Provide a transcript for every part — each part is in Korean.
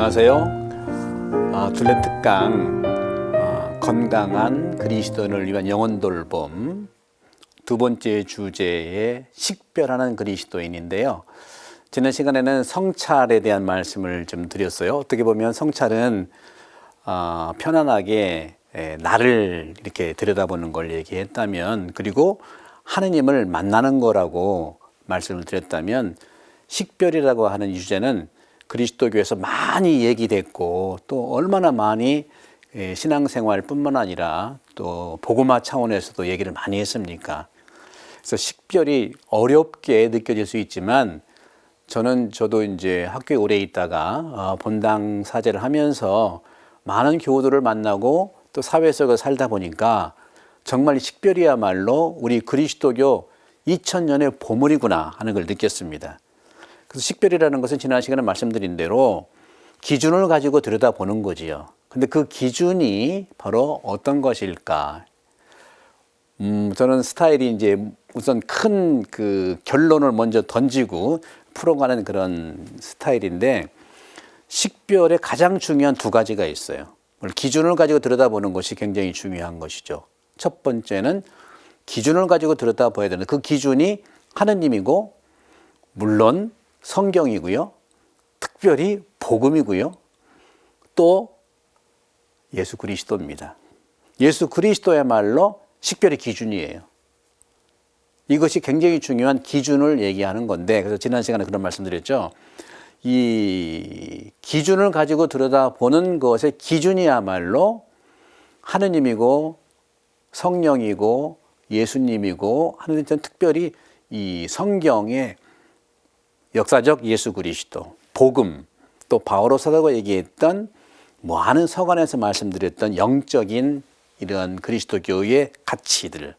안녕하세요. 둘레 특강 건강한 그리스도인을 위한 영혼 돌봄 두 번째 주제의 식별하는 그리스도인인데요. 지난 시간에는 성찰에 대한 말씀을 좀 드렸어요. 어떻게 보면 성찰은 편안하게 나를 이렇게 들여다보는 걸 얘기했다면, 그리고 하느님을 만나는 거라고 말씀을 드렸다면, 식별이라고 하는 이 주제는 그리스도교에서 많이 얘기됐고, 또 얼마나 많이 신앙생활뿐만 아니라 또 복음화 차원에서도 얘기를 많이 했습니까? 그래서 식별이 어렵게 느껴질 수 있지만, 저도 이제 학교에 오래 있다가 본당 사제를 하면서 많은 교우들을 만나고 또 사회 속에 살다 보니까 정말 이 식별이야말로 우리 그리스도교 2000년의 보물이구나 하는 걸 느꼈습니다. 그래서 식별이라는 것은 지난 시간에 말씀드린 대로 기준을 가지고 들여다보는 거지요. 근데 그 기준이 바로 어떤 것일까? 저는 스타일이 이제 우선 큰 그 결론을 먼저 던지고 풀어가는 그런 스타일인데, 식별의 가장 중요한 두 가지가 있어요. 기준을 가지고 들여다보는 것이 굉장히 중요한 것이죠. 첫 번째는 기준을 가지고 들여다봐야 되는 그 기준이 하느님이고, 물론 성경이고요, 특별히 복음이고요, 또 예수 그리스도입니다. 예수 그리스도야말로 식별의 기준이에요. 이것이 굉장히 중요한 기준을 얘기하는 건데, 그래서 지난 시간에 그런 말씀드렸죠. 이 기준을 가지고 들여다보는 것의 기준이야말로 하느님이고 성령이고 예수님이고, 하느님은 특별히 이 성경의 역사적 예수 그리스도, 복음, 또 바오로 사도가 얘기했던 많은 서간에서 말씀드렸던 영적인 이런 그리스도교의 가치들,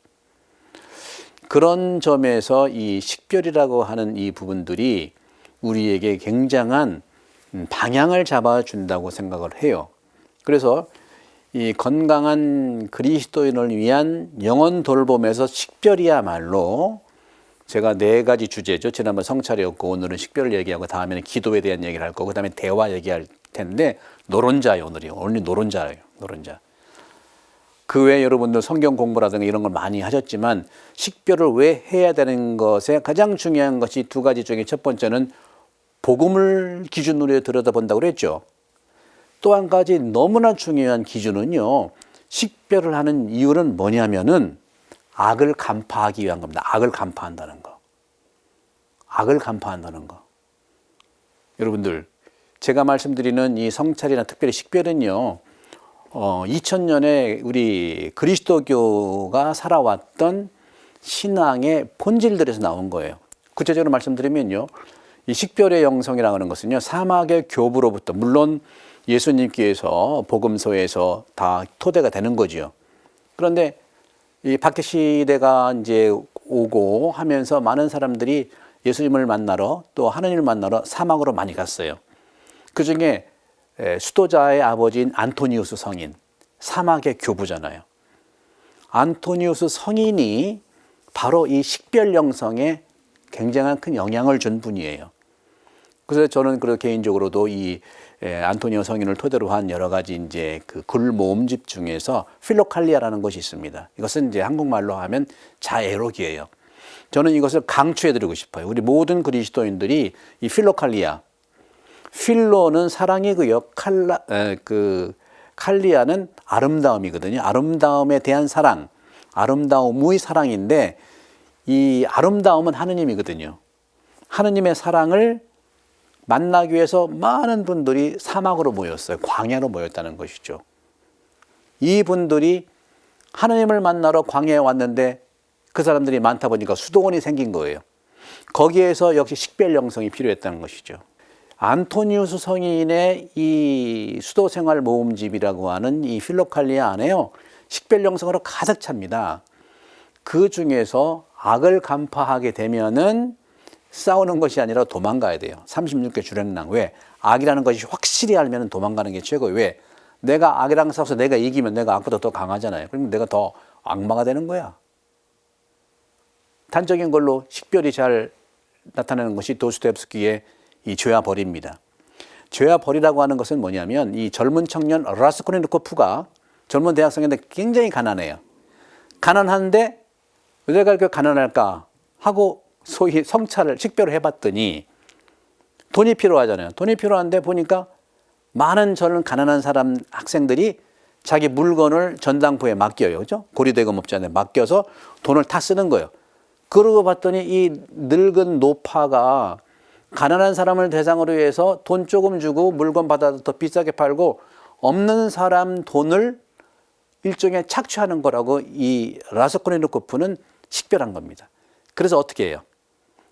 그런 점에서 이 식별이라고 하는 이 부분들이 우리에게 굉장한 방향을 잡아준다고 생각을 해요. 그래서 이 건강한 그리스도인을 위한 영혼 돌봄에서 식별이야말로, 제가 네 가지 주제죠. 지난번 성찰이었고, 오늘은 식별을 얘기하고, 다음에는 기도에 대한 얘기를 할 거고, 그 다음에 대화 얘기할 텐데, 노론자예요. 오늘 노론자예요. 노론자. 그 외에 여러분들 성경 공부라든가 이런 걸 많이 하셨지만, 식별을 왜 해야 되는 것에 가장 중요한 것이 두 가지 중에 첫 번째는 복음을 기준으로 들여다본다고 그랬죠. 또 한 가지 너무나 중요한 기준은요, 식별을 하는 이유는 뭐냐면은 악을 간파하기 위한 겁니다. 악을 간파한다는 거. 악을 간파한다는 거. 여러분들, 제가 말씀드리는 이 성찰이나 특별히 식별은요, 2000년에 우리 그리스도교가 살아왔던 신앙의 본질들에서 나온 거예요. 구체적으로 말씀드리면요, 이 식별의 영성이라고 하는 것은요, 사막의 교부로부터, 물론 예수님께서 복음서에서 다 토대가 되는 거죠. 그런데 이 박해 시대가 이제 오고 하면서 많은 사람들이 예수님을 만나러, 또 하느님을 만나러 사막으로 많이 갔어요. 그 중에 수도자의 아버지인 안토니우스 성인, 사막의 교부잖아요. 안토니우스 성인이 바로 이 식별 영성에 굉장한 큰 영향을 준 분이에요. 그래서 저는 개인적으로도 이 안토니오 성인을 토대로 한 여러 가지 이제 그 글 모음집 중에서 필로칼리아라는 것이 있습니다. 이것은 이제 한국말로 하면 자애록이에요. 저는 이것을 강추해드리고 싶어요. 우리 모든 그리스도인들이 이 필로칼리아, 필로는 사랑이고요, 칼리아는 아름다움이거든요. 아름다움에 대한 사랑, 아름다움의 사랑인데, 이 아름다움은 하느님이거든요. 하느님의 사랑을 만나기 위해서 많은 분들이 사막으로 모였어요. 광야로 모였다는 것이죠. 이 분들이 하느님을 만나러 광야에 왔는데, 그 사람들이 많다 보니까 수도원이 생긴 거예요. 거기에서 역시 식별 영성이 필요했다는 것이죠. 안토니우스 성인의 이 수도 생활 모음집이라고 하는 이 필로칼리아 안에요, 식별 영성으로 가득 찹니다. 그 중에서 악을 간파하게 되면은 싸우는 것이 아니라 도망가야 돼요. 36개 주랭랑. 왜? 악이라는 것이 확실히 알면 도망가는 게 최고예요. 왜? 내가 악이랑 싸워서 내가 이기면 내가 악보다 더 강하잖아요. 그러면 내가 더 악마가 되는 거야. 단적인 걸로 식별이 잘 나타나는 것이 도스토옙스키의 이 죄와 벌입니다. 죄와 벌이라고 하는 것은 뭐냐면 이 젊은 청년 라스콜니코프가 젊은 대학생인데 굉장히 가난해요. 가난한데 왜 내가 이렇게 가난할까 하고 소위 성찰을 식별을 해봤더니 돈이 필요하잖아요. 돈이 필요한데 보니까 많은 저는 가난한 사람 학생들이 자기 물건을 전당포에 맡겨요. 그죠? 고리대금업자한테 맡겨서 돈을 다 쓰는 거예요. 그러고 봤더니 이 늙은 노파가 가난한 사람을 대상으로 해서 돈 조금 주고 물건 받아서 더 비싸게 팔고 없는 사람 돈을 일종의 착취하는 거라고 이 라스콜니코프는 식별한 겁니다. 그래서 어떻게 해요?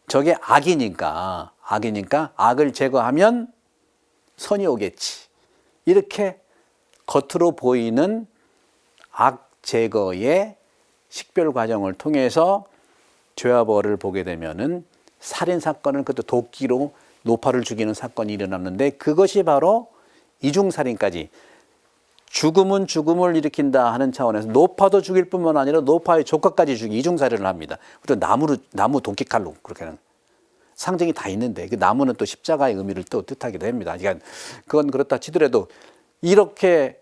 저게 악이니까 악을 제거하면 선이 오겠지. 이렇게 겉으로 보이는 악 제거의 식별 과정을 통해서 죄와 벌을 보게 되면은 살인 사건은 그것도 도끼로 노파를 죽이는 사건이 일어났는데 그것이 바로 이중살인까지 죽음은 죽음을 일으킨다 하는 차원에서 노파도 죽일 뿐만 아니라 노파의 조카까지 죽이 이중살인을 합니다. 또 나무 도끼칼로 그렇게 하는 상징이 다 있는데 그 나무는 또 십자가의 의미를 또 뜻하기도 합니다. 그러니까 그건 그렇다 치더라도 이렇게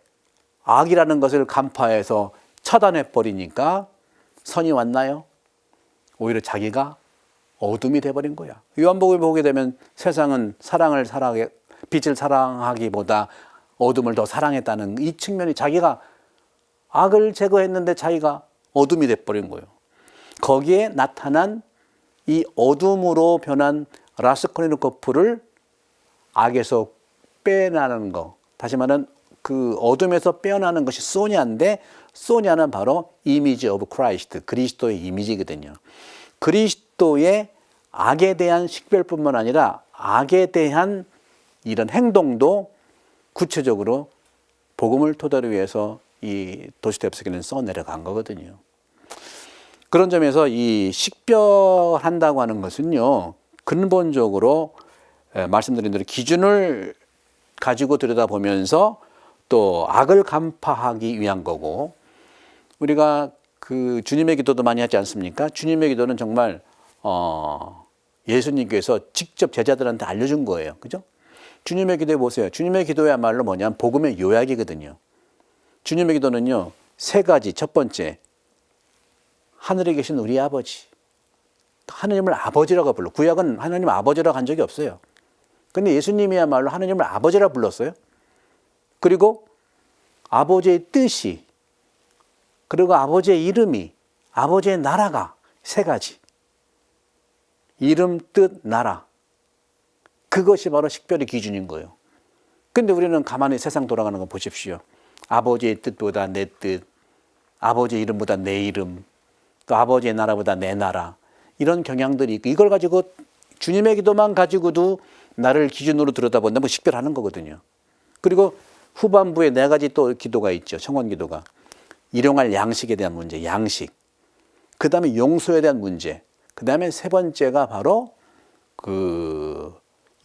악이라는 것을 간파해서 차단해 버리니까 선이 왔나요? 오히려 자기가 어둠이 돼버린 거야. 요한복음을 보게 되면 세상은 빛을 사랑하기보다 어둠을 더 사랑했다는 이 측면이 자기가 악을 제거했는데 자기가 어둠이 돼버린 거예요. 거기에 나타난 이 어둠으로 변한 라스콜니코프를 악에서 빼내는 거. 다시 말하면 그 어둠에서 빼어나는 것이 소냐인데 소냐는 바로 이미지 오브 크라이스트, 그리스도의 이미지거든요. 그리스도의 악에 대한 식별뿐만 아니라 악에 대한 이런 행동도 구체적으로 복음을 토대로 해서 이 도시대표석에는 써내려간 거거든요. 그런 점에서 이 식별한다고 하는 것은요, 근본적으로 말씀드린 대로 기준을 가지고 들여다보면서 또 악을 간파하기 위한 거고, 우리가 그 주님의 기도도 많이 하지 않습니까? 주님의 기도는 정말 예수님께서 직접 제자들한테 알려준 거예요. 그죠? 주님의 기도해 보세요. 주님의 기도야말로 뭐냐면 복음의 요약이거든요. 주님의 기도는요, 세 가지. 첫 번째, 하늘에 계신 우리 아버지. 하느님을 아버지라고 불러. 구약은 하느님 아버지라고 한 적이 없어요. 근데 예수님이야말로 하느님을 아버지라고 불렀어요. 그리고 아버지의 뜻이, 그리고 아버지의 이름이, 아버지의 나라가 세 가지. 이름, 뜻, 나라. 그것이 바로 식별의 기준인 거예요. 근데 우리는 가만히 세상 돌아가는 거 보십시오. 아버지의 뜻보다 내 뜻, 아버지의 이름보다 내 이름, 또 아버지의 나라보다 내 나라. 이런 경향들이 있고, 이걸 가지고 주님의 기도만 가지고도 나를 기준으로 들여다본다면 식별하는 거거든요. 그리고 후반부에 네 가지 또 기도가 있죠. 청원 기도가. 일용할 양식에 대한 문제, 양식. 그 다음에 용서에 대한 문제. 그 다음에 세 번째가 바로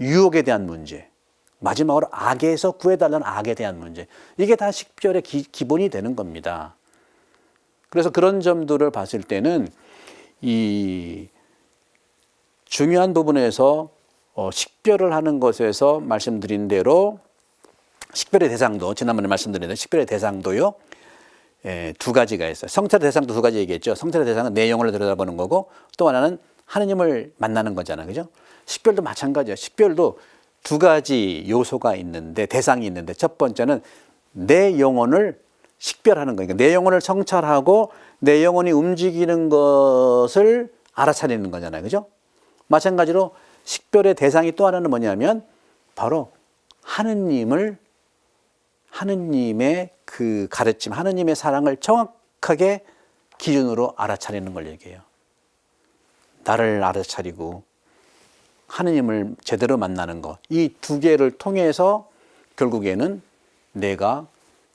유혹에 대한 문제. 마지막으로 악에서 구해달라는 악에 대한 문제. 이게 다 식별의 기본이 되는 겁니다. 그래서 그런 점들을 봤을 때는 이 중요한 부분에서 식별을 하는 것에서 말씀드린 대로 식별의 대상도, 지난번에 말씀드린 대로 식별의 대상도요, 두 가지가 있어요. 성찰의 대상도 두 가지 얘기했죠. 성찰의 대상은 내 영혼을 들여다보는 거고, 또 하나는 하느님을 만나는 거잖아요. 그죠? 식별도 마찬가지예요. 식별도 두 가지 요소가 있는데, 대상이 있는데, 첫 번째는 내 영혼을 식별하는 거니까 내 영혼을 성찰하고 내 영혼이 움직이는 것을 알아차리는 거잖아요. 그죠? 마찬가지로 식별의 대상이 또 하나는 뭐냐면 바로 하느님의 그 가르침, 하느님의 사랑을 정확하게 기준으로 알아차리는 걸 얘기해요. 나를 알아차리고 하느님을 제대로 만나는 것. 이 두 개를 통해서 결국에는 내가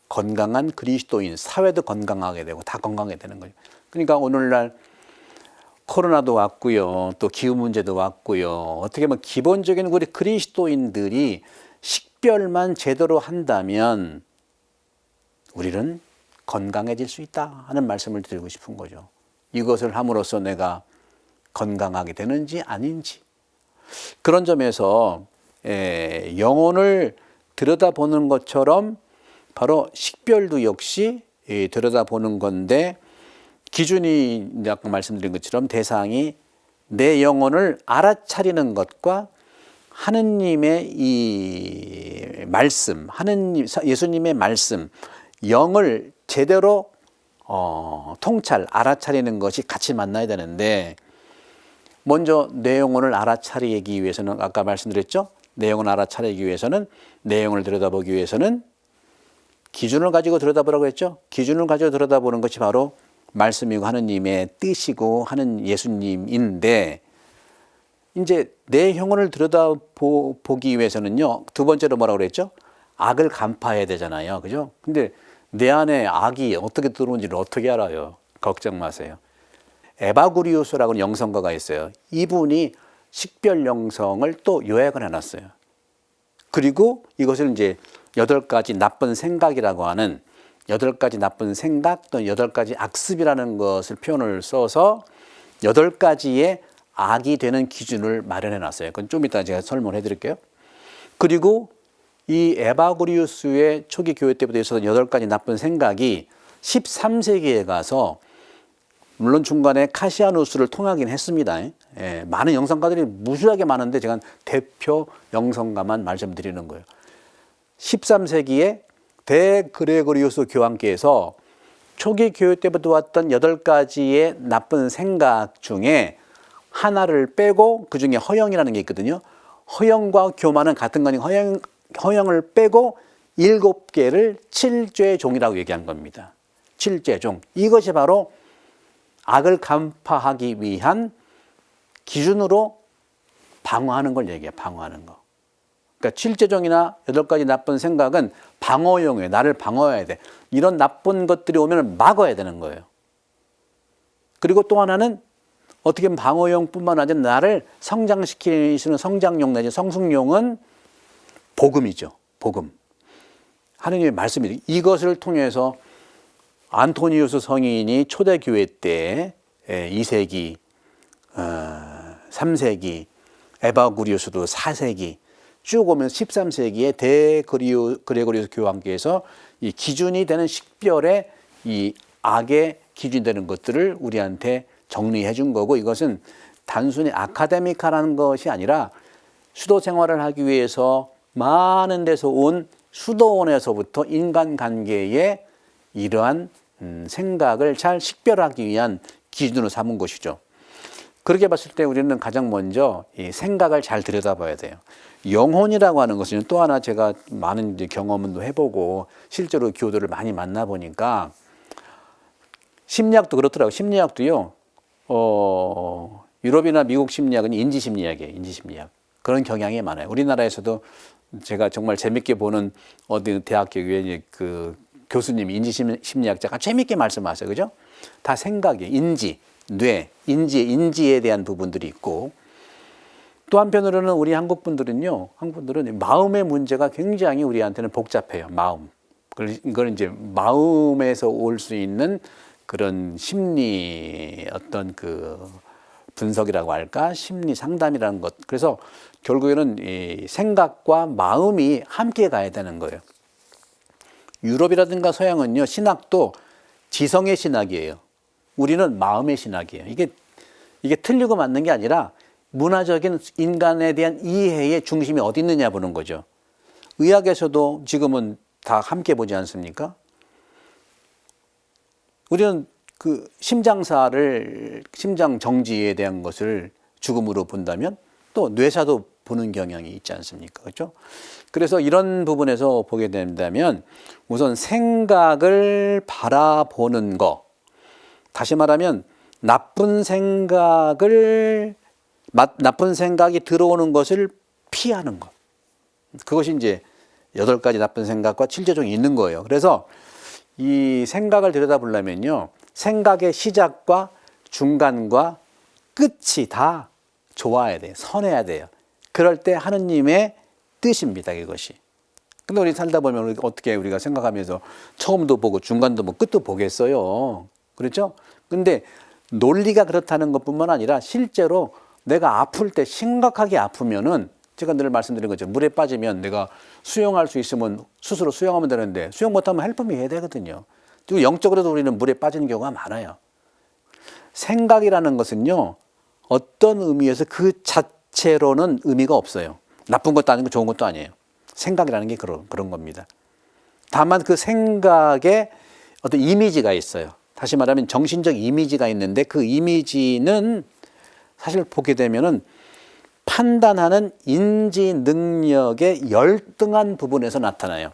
건강한 그리스도인, 사회도 건강하게 되고 다 건강하게 되는 거예요. 그러니까 오늘날 코로나도 왔고요. 또 기후 문제도 왔고요. 어떻게 보면 기본적인 우리 그리스도인들이 식별만 제대로 한다면 우리는 건강해질 수 있다 하는 말씀을 드리고 싶은 거죠. 이것을 함으로써 내가 건강하게 되는지 아닌지. 그런 점에서 영혼을 들여다보는 것처럼 바로 식별도 역시 들여다보는 건데, 기준이 아까 말씀드린 것처럼 대상이 내 영혼을 알아차리는 것과 하느님의 이 말씀, 예수님의 말씀, 영을 제대로 알아차리는 것이 같이 만나야 되는데, 먼저 내 영혼을 알아차리기 위해서는, 아까 말씀드렸죠? 내 영혼을 알아차리기 위해서는, 내 영혼을 들여다보기 위해서는 기준을 가지고 들여다보라고 했죠? 기준을 가지고 들여다보는 것이 바로 말씀이고 하느님의 뜻이고 하는 예수님인데, 이제 내 영혼을 들여다보기 위해서는요, 두 번째로 뭐라고 그랬죠? 악을 간파해야 되잖아요. 그죠? 근데 내 안에 악이 어떻게 들어오는지를 어떻게 알아요? 걱정 마세요. 에바구리우스라고 영성가가 있어요. 이분이 식별 영성을 또 요약을 해놨어요. 그리고 이것을 이제 8가지 나쁜 생각이라고 하는 8가지 나쁜 생각 또는 8가지 악습이라는 것을 표현을 써서 8가지의 악이 되는 기준을 마련해 놨어요. 그건 좀 이따 제가 설명해 드릴게요. 그리고 이 에바구리우스의 초기 교회 때부터 있었던 8가지 나쁜 생각이 13세기에 가서, 물론 중간에 카시아누스를 통하긴 했습니다. 많은 영성가들이 무수하게 많은데 제가 대표 영성가만 말씀드리는 거예요. 13세기에 대그레고리우스 교황께서 초기 교회 때부터 왔던 8가지의 나쁜 생각 중에 하나를 빼고, 그 중에 허영이라는 게 있거든요. 허영과 교만은 같은 거니 허영을 빼고 7개를 7죄의 종이라고 얘기한 겁니다. 7죄 종. 이것이 바로 악을 간파하기 위한 기준으로 방어하는 걸 얘기해요. 방어하는 거. 그러니까 7죄종이나 8가지 나쁜 생각은 방어용이에요. 나를 방어해야 돼. 이런 나쁜 것들이 오면 막아야 되는 거예요. 그리고 또 하나는 어떻게 보면 방어용뿐만 아니라 나를 성장시키는 성장용 내지 성숙용은 복음이죠. 복음. 하느님의 말씀이죠. 이것을 통해서 안토니우스 성인이 초대교회 때 2세기, 3세기, 에바구리우스도 4세기 쭉 오면 13세기에 대그레고리우스 교황께서 이 기준이 되는 식별의 이 악의 기준이 되는 것들을 우리한테 정리해 준 거고, 이것은 단순히 아카데미카라는 것이 아니라 수도 생활을 하기 위해서 많은 데서 온 수도원에서부터 인간관계에 이러한 생각을 잘 식별하기 위한 기준으로 삼은 것이죠. 그렇게 봤을 때 우리는 가장 먼저 이 생각을 잘 들여다봐야 돼요. 영혼이라고 하는 것은 또 하나 제가 많은 이제 경험도 해보고 실제로 교도를 많이 만나보니까, 심리학도 그렇더라고요. 심리학도요, 유럽이나 미국 심리학은 인지심리학이에요. 인지심리학. 그런 경향이 많아요. 우리나라에서도 제가 정말 재밌게 보는 어디 대학교 교회 그 교수님이 인지심리학자가 재밌게 말씀하세요. 그죠? 다 생각이에요. 인지, 뇌, 인지에 대한 부분들이 있고, 또 한편으로는 우리 한국 분들은 마음의 문제가 굉장히 우리한테는 복잡해요. 마음. 이걸 이제 마음에서 올 수 있는 그런 심리 어떤 그 분석이라고 할까? 심리 상담이라는 것. 그래서 결국에는 이 생각과 마음이 함께 가야 되는 거예요. 유럽이라든가 서양은요, 신학도 지성의 신학이에요. 우리는 마음의 신학이에요. 이게 틀리고 맞는 게 아니라 문화적인 인간에 대한 이해의 중심이 어디 있느냐 보는 거죠. 의학에서도 지금은 다 함께 보지 않습니까? 우리는 그 심장 정지에 대한 것을 죽음으로 본다면 또 뇌사도 보는 경향이 있지 않습니까? 그렇죠? 그래서 이런 부분에서 보게 된다면 우선 생각을 바라보는 거, 다시 말하면 나쁜 생각이 들어오는 것을 피하는 것. 그것이 이제 8가지 나쁜 생각과 7죄종이 있는 거예요. 그래서 이 생각을 들여다보려면요, 생각의 시작과 중간과 끝이 다 좋아야 돼요. 선해야 돼요. 그럴 때 하느님의 뜻입니다, 이것이. 근데 우리 살다 보면 어떻게 우리가 생각하면서 처음도 보고 중간도 보고 끝도 보겠어요. 그렇죠? 근데 논리가 그렇다는 것뿐만 아니라 실제로 내가 아플 때 심각하게 아프면은 제가 늘 말씀드린 거죠. 물에 빠지면 내가 수영할 수 있으면 스스로 수영하면 되는데 수영 못하면 헬프미 해야 되거든요. 그리고 영적으로도 우리는 물에 빠지는 경우가 많아요. 생각이라는 것은요, 어떤 의미에서 그 자체로는 의미가 없어요. 나쁜 것도 아니고 좋은 것도 아니에요. 생각이라는 게 그런 겁니다. 다만 그 생각에 어떤 이미지가 있어요. 다시 말하면 정신적 이미지가 있는데 그 이미지는 사실 보게 되면은 판단하는 인지 능력의 열등한 부분에서 나타나요.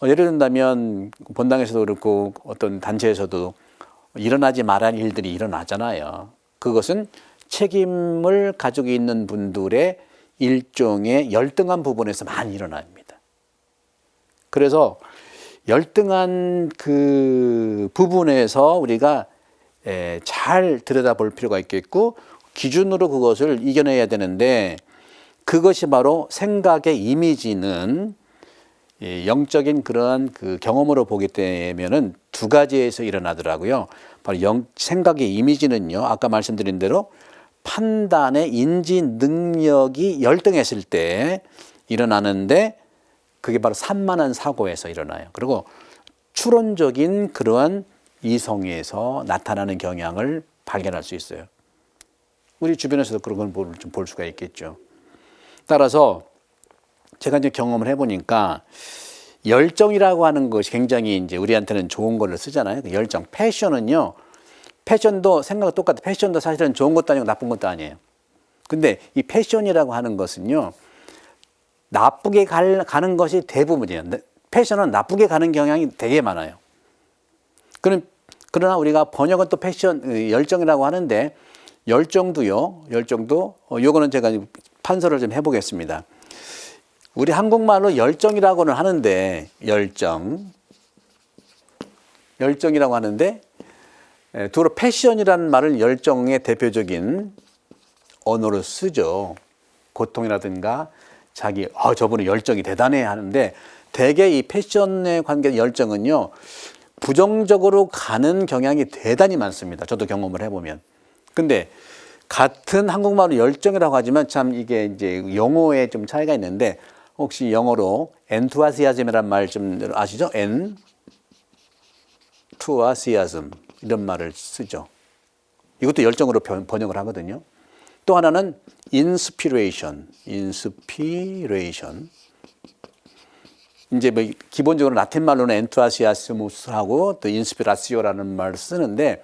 예를 든다면 본당에서도 그렇고 어떤 단체에서도 일어나지 말아야 할 일들이 일어나잖아요. 그것은 책임을 가지고 있는 분들의 일종의 열등한 부분에서 많이 일어납니다. 그래서 열등한 그 부분에서 우리가 잘 들여다볼 필요가 있겠고 기준으로 그것을 이겨내야 되는데 그것이 바로 생각의 이미지는 영적인 그러한 그 경험으로 보게 되면은 두 가지에서 일어나더라고요. 바로 생각의 이미지는요, 아까 말씀드린 대로 판단의 인지 능력이 열등했을 때 일어나는데 그게 바로 산만한 사고에서 일어나요. 그리고 추론적인 그러한 이성에서 나타나는 경향을 발견할 수 있어요. 우리 주변에서도 그런 걸 좀 볼 수가 있겠죠. 따라서 제가 이제 경험을 해보니까 열정이라고 하는 것이 굉장히 이제 우리한테는 좋은 걸로 쓰잖아요. 그 열정, 패션은요, 패션도 생각과 똑같아. 패션도 사실은 좋은 것도 아니고 나쁜 것도 아니에요. 근데 이 패션이라고 하는 것은요, 나쁘게 가는 것이 대부분이에요. 패션은 나쁘게 가는 경향이 되게 많아요. 그러나 우리가 번역은 또 패션, 열정이라고 하는데, 열정도, 요거는 제가 판서를 좀 해보겠습니다. 우리 한국말로 열정이라고는 하는데, 열정이라고 하는데, 두로 패션이라는 말을 열정의 대표적인 언어로 쓰죠. 고통이라든가 자기 저분은 열정이 대단해 하는데 대개 이 패션에 관계된 열정은요 부정적으로 가는 경향이 대단히 많습니다. 저도 경험을 해보면. 근데 같은 한국말로 열정이라고 하지만 참 이게 이제 용어에 좀 차이가 있는데 혹시 영어로 enthusiasm이라는 말 좀 아시죠? enthusiasm 이런 말을 쓰죠. 이것도 열정으로 번역을 하거든요. 또 하나는 inspiration. 이제 뭐 기본적으로 라틴 말로는 enthusiasmus하고 또 inspiratio라는 말을 쓰는데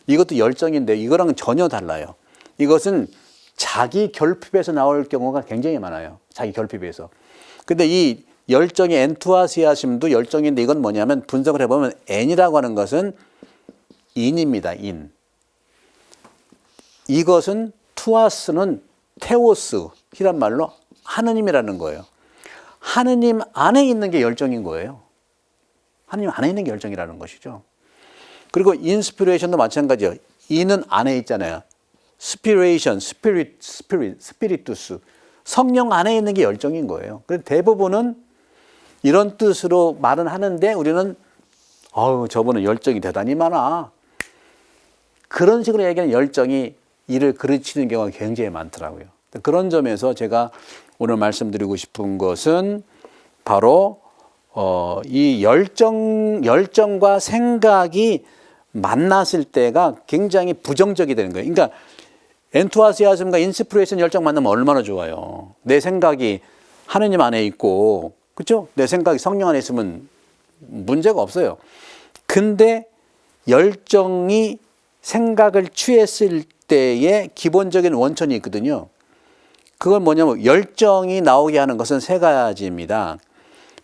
이것도 열정인데 이거랑은 전혀 달라요. 이것은 자기 결핍에서 나올 경우가 굉장히 많아요. 자기 결핍에서. 근데 이 열정의 enthusiasm도 열정인데 이건 뭐냐면 분석을 해보면 n이라고 하는 것은 인입니다. 인. 이것은 투아스는 테오스 이란 말로 하느님이라는 거예요. 하느님 안에 있는 게 열정인 거예요. 하느님 안에 있는 게 열정이라는 것이죠. 그리고 인스피레이션도 마찬가지예요. 이는 안에 있잖아요. 스피레이션, 스피리투스. 성령 안에 있는 게 열정인 거예요. 그래서 대부분은 이런 뜻으로 말은 하는데 우리는 저분은 열정이 대단히 많아. 그런 식으로 얘기하는 열정이 이를 그르치는 경우가 굉장히 많더라고요. 그런 점에서 제가 오늘 말씀드리고 싶은 것은 바로 이 열정과 생각이 만났을 때가 굉장히 부정적이 되는 거예요. 그러니까 엔투아시아즘과 인스피레이션 열정 만나면 얼마나 좋아요. 내 생각이 하느님 안에 있고, 그렇죠? 내 생각이 성령 안에 있으면 문제가 없어요. 근데 열정이 생각을 취했을 때의 기본적인 원천이 있거든요. 그건 뭐냐면 열정이 나오게 하는 것은 세 가지입니다.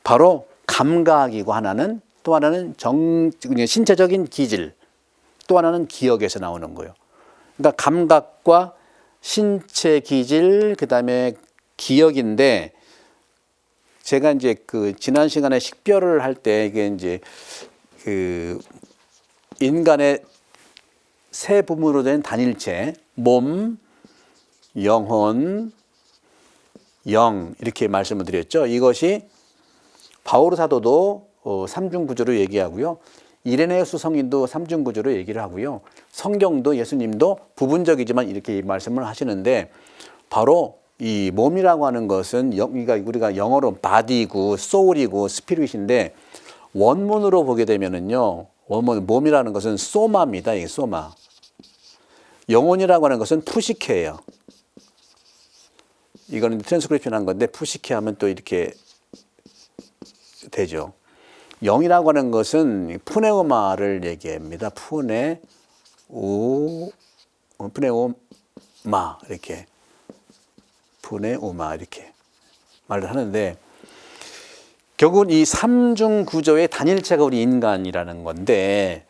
바로 감각이고 하나는 또 하나는 신체적인 기질 또 하나는 기억에서 나오는 거예요. 그러니까 감각과 신체 기질 그다음에 기억인데 제가 이제 그 지난 시간에 식별을 할 때 이게 이제 그 인간의 세 부분으로 된 단일체 몸, 영혼, 영 이렇게 말씀을 드렸죠. 이것이 바오로 사도도 삼중 구조로 얘기하고요. 이레네우스 성인도 삼중 구조로 얘기를 하고요. 성경도 예수님도 부분적이지만 이렇게 말씀을 하시는데 바로 이 몸이라고 하는 것은 그러니까 우리가 영어로 body고 soul이고 spirit인데 원문으로 보게 되면은요. 원문 몸이라는 것은 소마입니다. 이게 소마. 영혼이라고 하는 것은 푸시케예요. 이거는 트랜스크립션한 건데 푸시케 하면 또 이렇게 되죠. 영이라고 하는 것은 푸네오마를 얘기합니다. 푸네오마 이렇게 푸네오마 이렇게 말을 하는데 결국은 이 삼중 구조의 단일체가 우리 인간이라는 건데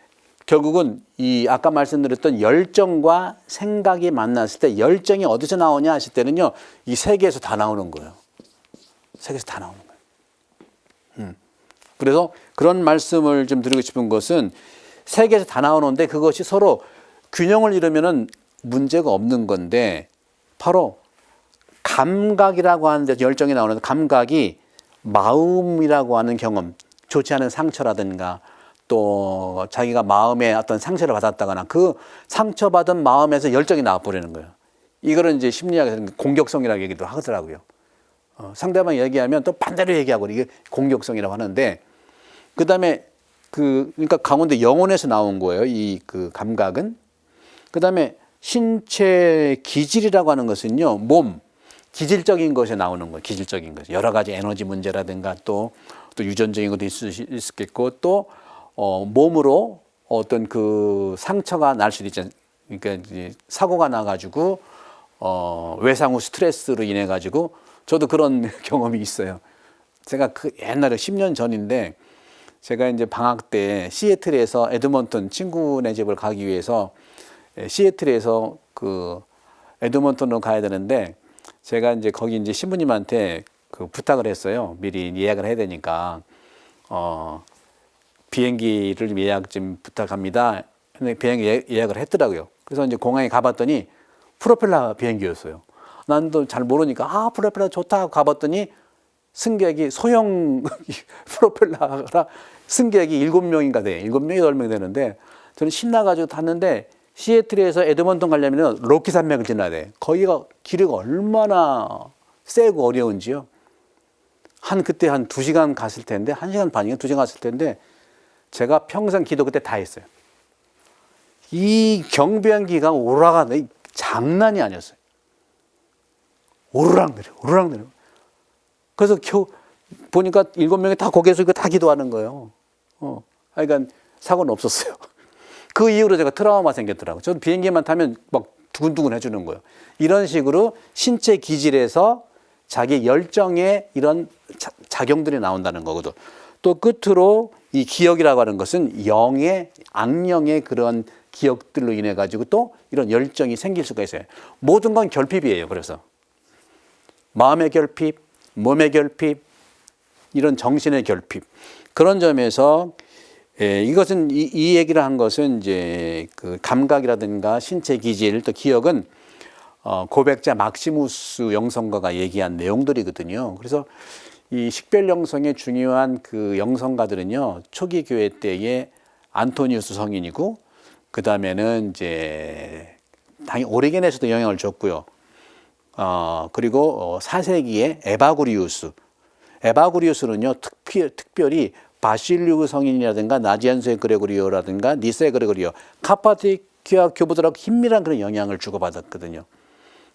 결국은 이 아까 말씀드렸던 열정과 생각이 만났을 때 열정이 어디서 나오냐 하실 때는요 이 세계에서 다 나오는 거예요. 세계에서 다 나오는 거예요. 그래서 그런 말씀을 좀 드리고 싶은 것은 세계에서 다 나오는데 그것이 서로 균형을 이루면은 문제가 없는 건데 바로 감각이라고 하는 데서 열정이 나오는 감각이 마음이라고 하는 경험, 좋지 않은 상처라든가 또 자기가 마음에 어떤 상처를 받았다거나 그 상처받은 마음에서 열정이 나와버리는 거예요. 이거는 이제 심리학에서는 공격성이라고 얘기도 하더라고요. 상대방이 얘기하면 또 반대로 얘기하고 이게 공격성이라고 하는데 그 다음에 그러니까 가운데 영혼에서 나온 거예요. 이 그 감각은. 그 다음에 신체 기질이라고 하는 것은요, 몸, 기질적인 것에 나오는 거예요. 기질적인 것. 여러 가지 에너지 문제라든가 또 유전적인 것도 있을 수 있겠고 또 몸으로 어떤 그 상처가 날 수도 있잖아요. 그러니까 이제 사고가 나가지고 외상 후 스트레스로 인해 가지고 저도 그런 경험이 있어요. 제가 그 옛날에 10년 전인데 제가 이제 방학 때 시애틀에서 에드먼턴 친구네 집을 가기 위해서 시애틀에서 그 에드먼턴으로 가야 되는데 제가 이제 거기 이제 신부님한테 그 부탁을 했어요. 미리 예약을 해야 되니까 비행기를 예약 좀 부탁합니다. 근데 비행기 예약을 했더라고요. 그래서 이제 공항에 가봤더니 프로펠러 비행기였어요. 난도 잘 모르니까 프로펠러 좋다 가봤더니 승객이 소형 프로펠러라 승객이 7명인가 돼. 7명, 8명 되는데 저는 신나가지고 탔는데 시애틀에서 에드먼턴 가려면 로키 산맥을 지나야 돼. 거기가 길이가 얼마나 세고 어려운지요. 그때 한 2시간 갔을 텐데 1시간 반인가 2시간 갔을 텐데 제가 평생 기도 그때 다 했어요. 이 경비행기가 오르락가 장난이 아니었어요. 오르락 내려. 그래서 보니까 7명이 다 고개 숙이고 다 기도하는 거예요. 그러니까 사고는 없었어요. 그 이후로 제가 트라우마 생겼더라고요. 저는 비행기만 타면 막 두근두근 해주는 거예요. 이런 식으로 신체 기질에서 자기 열정의 이런 작용들이 나온다는 거거든. 또 끝으로 이 기억이라고 하는 것은 악령의 그런 기억들로 인해 가지고 또 이런 열정이 생길 수가 있어요. 모든 건 결핍이에요. 그래서 마음의 결핍, 몸의 결핍, 이런 정신의 결핍. 그런 점에서 이것은 이 얘기를 한 것은 이제 그 감각이라든가 신체 기질 또 기억은 고백자 막시무스 영성가가 얘기한 내용들이거든요. 그래서 이 식별 영성의 중요한 그 영성가들은요 초기 교회 때의 안토니우스 성인이고 그 다음에는 이제 당연히 오리겐에서도 영향을 줬고요. 그리고 4세기에 에바구리우스는요 특별히 바실리우 성인이라든가 나지안세 그레고리오라든가 니세 그레고리오 카파디키아 교부들하고 긴밀한 그런 영향을 주고받았거든요.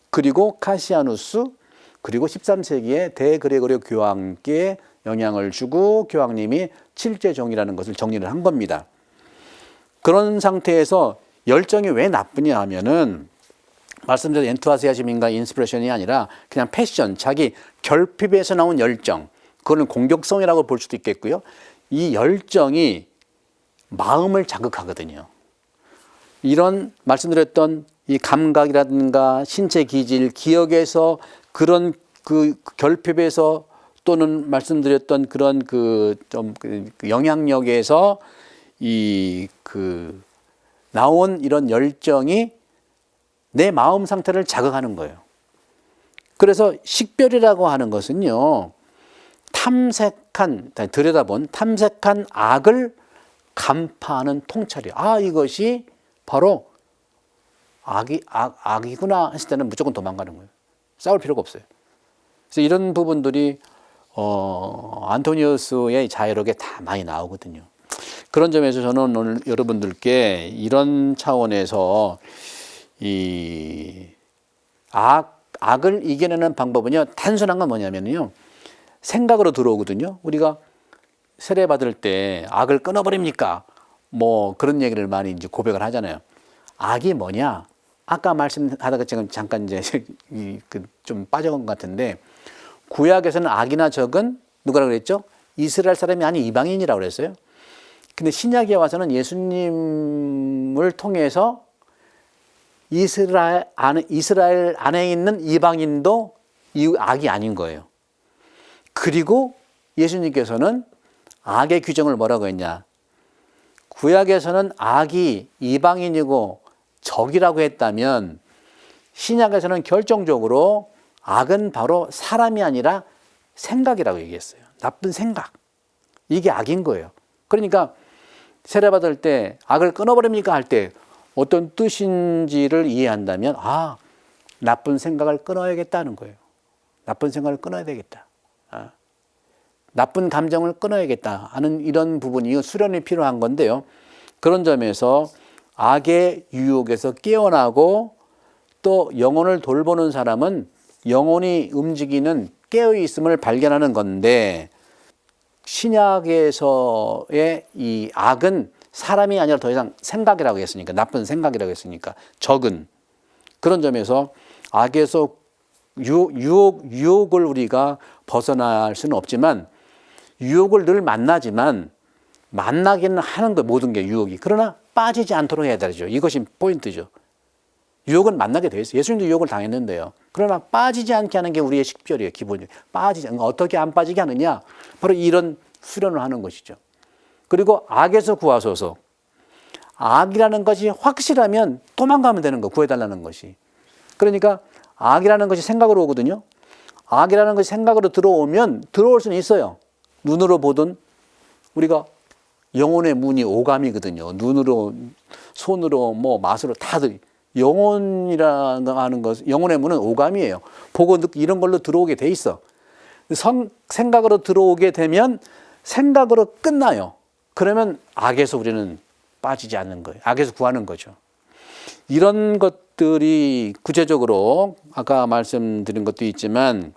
그리고 카시아누스 그리고 13세기에 대그레고리오 교황께 영향을 주고 교황님이 칠제종이라는 것을 정리를 한 겁니다. 그런 상태에서 열정이 왜 나쁘냐 하면은 말씀드린 엔투아시아즘인가 인스피레이션이 아니라 그냥 패션, 자기 결핍에서 나온 열정, 그거는 공격성이라고 볼 수도 있겠고요. 이 열정이 마음을 자극하거든요. 이런 말씀드렸던 이 감각이라든가 신체 기질, 기억에서 그런 그 결핍에서 또는 말씀드렸던 그런 좀 영향력에서 나온 이런 열정이 내 마음 상태를 자극하는 거예요. 그래서 식별이라고 하는 것은요, 들여다본 탐색한 악을 간파하는 통찰이에요. 이것이 바로 악이구나 했을 때는 무조건 도망가는 거예요. 싸울 필요가 없어요. 그래서 이런 부분들이 안토니우스의 자유록에 다 많이 나오거든요. 그런 점에서 저는 오늘 여러분들께 이런 차원에서 이 악을 이겨내는 방법은요, 단순한 건 뭐냐면요, 생각으로 들어오거든요. 우리가 세례 받을 때 악을 끊어버립니까? 뭐 그런 얘기를 많이 이제 고백을 하잖아요. 악이 뭐냐? 아까 말씀하다가 지금 잠깐 이제 좀 빠져간 것 같은데, 구약에서는 악이나 적은 누구라고 그랬죠? 이스라엘 사람이 아닌 이방인이라고 그랬어요. 근데 신약에 와서는 예수님을 통해서 이스라엘 안에 있는 이방인도 이 악이 아닌 거예요. 그리고 예수님께서는 악의 규정을 뭐라고 했냐? 구약에서는 악이 이방인이고 적이라고 했다면 신약에서는 결정적으로 악은 바로 사람이 아니라 생각이라고 얘기했어요. 나쁜 생각. 이게 악인 거예요. 그러니까 세례받을 때 악을 끊어버립니까? 할 때 어떤 뜻인지를 이해한다면 나쁜 생각을 끊어야겠다는 거예요. 나쁜 생각을 끊어야 되겠다. 나쁜 감정을 끊어야겠다 하는 이런 부분이 수련이 필요한 건데요. 그런 점에서 악의 유혹에서 깨어나고 또 영혼을 돌보는 사람은 영혼이 움직이는 깨어있음을 발견하는 건데, 신약에서의 이 악은 사람이 아니라 더 이상 생각이라고 했으니까, 나쁜 생각이라고 했으니까, 적은 그런 점에서 악에서 유혹을 우리가 벗어날 수는 없지만, 유혹을 늘 만나지만 만나기는 하는 거, 모든 게 유혹이. 그러나 빠지지 않도록 해야 되죠. 이것이 포인트죠. 유혹은 만나게 돼 있어요. 예수님도 유혹을 당했는데요. 그러나 빠지지 않게 하는 게 우리의 식별이에요. 기본적으로. 어떻게 안 빠지게 하느냐? 바로 이런 수련을 하는 것이죠. 그리고 악에서 구하소서. 악이라는 것이 확실하면 도망가면 되는 거, 구해달라는 것이. 그러니까 악이라는 것이 생각으로 오거든요. 악이라는 것이 생각으로 들어오면 들어올 수는 있어요. 눈으로 보든, 우리가 영혼의 문이 오감이거든요. 눈으로, 손으로, 맛으로 다들. 영혼이라는 하는 것, 영혼의 문은 오감이에요. 보고 듣고 이런 걸로 들어오게 돼 있어. 생각으로 들어오게 되면 생각으로 끝나요. 그러면 악에서 우리는 빠지지 않는 거예요. 악에서 구하는 거죠. 이런 것들이 구체적으로 아까 말씀드린 것도 있지만,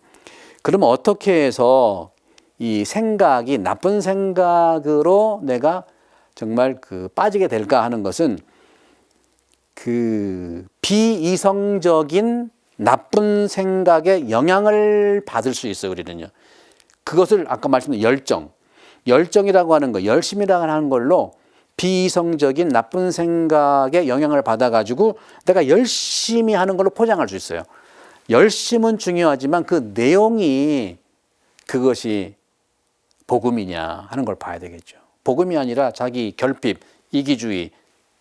그러면 어떻게 해서 이 생각이 나쁜 생각으로 내가 정말 빠지게 될까 하는 것은, 비이성적인 나쁜 생각에 영향을 받을 수 있어요, 우리는요. 그것을 아까 말씀드린 열정이라고 하는 거, 열심이라고 하는 걸로 비이성적인 나쁜 생각에 영향을 받아가지고 내가 열심히 하는 걸로 포장할 수 있어요. 열심은 중요하지만 그 내용이 그것이 복음이냐 하는 걸 봐야 되겠죠. 복음이 아니라 자기 결핍, 이기주의,